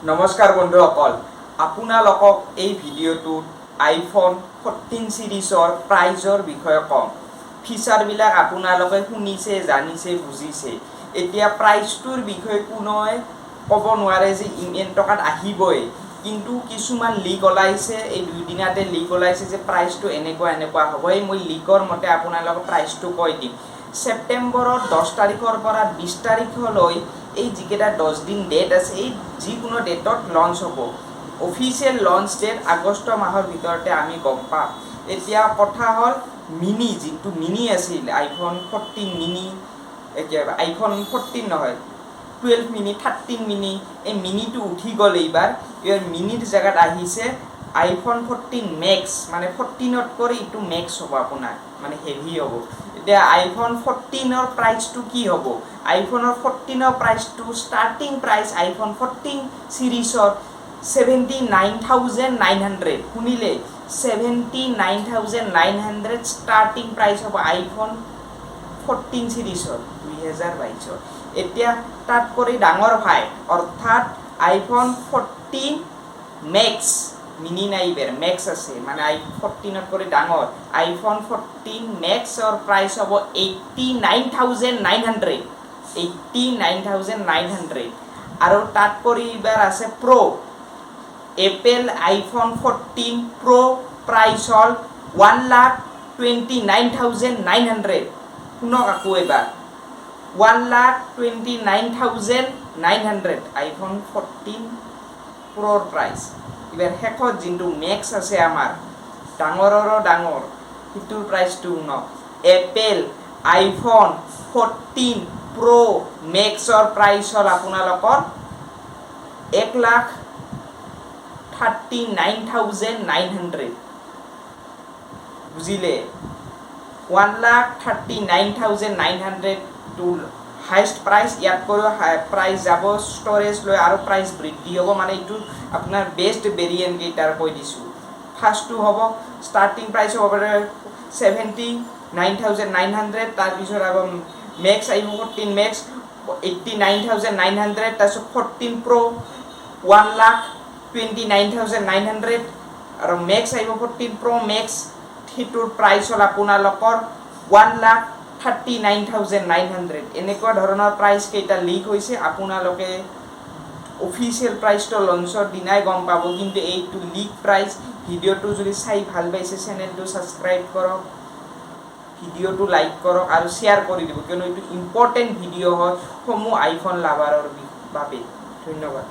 নমস্কাৰ বন্ধুসকল আপোনালোকক এই ভিডিঅ'টোত iPhone 14 সিৰিজৰ প্ৰাইজৰ বিষয়ে কম ফিচাৰবিলাক আপোনালোকে শুনিছে জানিছে বুজিছে এতিয়া প্ৰাইজটোৰ বিষয়ে কোনোৱে ক'ব নোৱাৰে যে ইমান টকাত আহিবই কিন্তু কিছুমান লিক ওলাইছে এই দুই দিনতে লিক ওলাইছে যে প্ৰাইজটো এনেকুৱা হ'ব এই মই লিকৰ মতে আপোনালোকক প্ৰাইজটো কৈ দিম সেপ্টেম্বৰৰ 10 তাৰিখৰ পৰা 20 তাৰিখলৈ এই যিকেইটা 10 দিন ডেট আছে এই যিকোনো ডেটত লঞ্চ হ'ব অফিচিয়েল লঞ্চ ডেট আগষ্ট মাহৰ ভিতৰতে আমি গম পাম এতিয়া কথা হ'ল মিনি যিটো মিনি আছিল iPhone 14 মিনি এতিয়া iPhone 14 নহয় 12 মিনি 13 মিনি এই মিনিটো উঠি গ'ল এইবাৰ ইয়াৰ মিনিৰ জায়গাত আহিছে iPhone 14 Max মানে 14ত কৰি ইটো Max হ'ব আপোনাৰ মানে হেভি হ'ব এতিয়া iPhone 14ৰ প্ৰাইচটো কি হ'ব iPhoneৰ 14ৰ প্ৰাইচটো ষ্টাৰ্টিং প্ৰাইচ iPhone 14 সিৰিজৰ 79900 শুনিলে 79900 ষ্টাৰ্টিং প্ৰাইচ হ'ব iPhone 14 সিৰিজৰ 2022 এতিয়া তাত কৰি ডাঙৰ ভাই অৰ্থাৎ iPhone 14 Max মিনি নাইবেৰ Max আছে মানে iPhone 14ত কৰি ডাঙৰ iPhone 14 Max or price হ'ব 89900 আৰু তাত কৰি ইবাৰ আছে Pro Apple iPhone 14 Pro price হ'ল 1,29,900 শুনক আকৌ এবাৰ 1,29,900 iPhone 14 Pro price ইবাৰ শেষত যিটো Max আছে আমাৰ ডাঙৰৰো ডাঙৰ হিটোৰ প্ৰাইচটো শুনক Apple iPhone 14 Pro Max or price হ'ল আপোনালোকৰ 1,39,900 বুজিলে 1,39,900 টু হাইষ্ট প্ৰাইচ ইয়াত কৰি প্ৰাইচ যাব ষ্টৰেজ লৈ আৰু প্ৰাইচ বৃদ্ধি হ'ব মানে এইটো আপোনাৰ বেষ্ট ভেৰিয়েণ্ট কেইটাৰ কৈ দিছোঁ ফাৰ্ষ্টটো হ'ব ষ্টাৰ্টিং প্ৰাইচ হ'ব 79,900 তাৰপিছত আকৌ Max আহিব 14 Max 89,900 তাৰপিছত 14 Pro 1,29,900 আৰু Max আহিব 14 Pro Max হিটোৰ প্ৰাইচ হ'ল আপোনালোকৰ 1,39,900 এনেকুৱা ধৰণৰ প্ৰাইচ কেইটা লিক হৈছে আপোনালোকে অফিচিয়েল প্ৰাইচটো লঞ্চৰ দিনাই গম পাব কিন্তু এইটো লিক প্ৰাইচ ভিডিঅ'টো যদি চাই ভাল পাইছে চেনেলটো সাবস্ক্ৰাইব কৰক ভিডিঅ'টো লাইক কৰক আৰু শ্বেয়াৰ কৰি দিব কিয়নো এইটো ইম্পৰ্টেণ্ট ভিডিঅ' হয় সমূহ আইফোন লাভাৰৰ বাবে ধন্যবাদ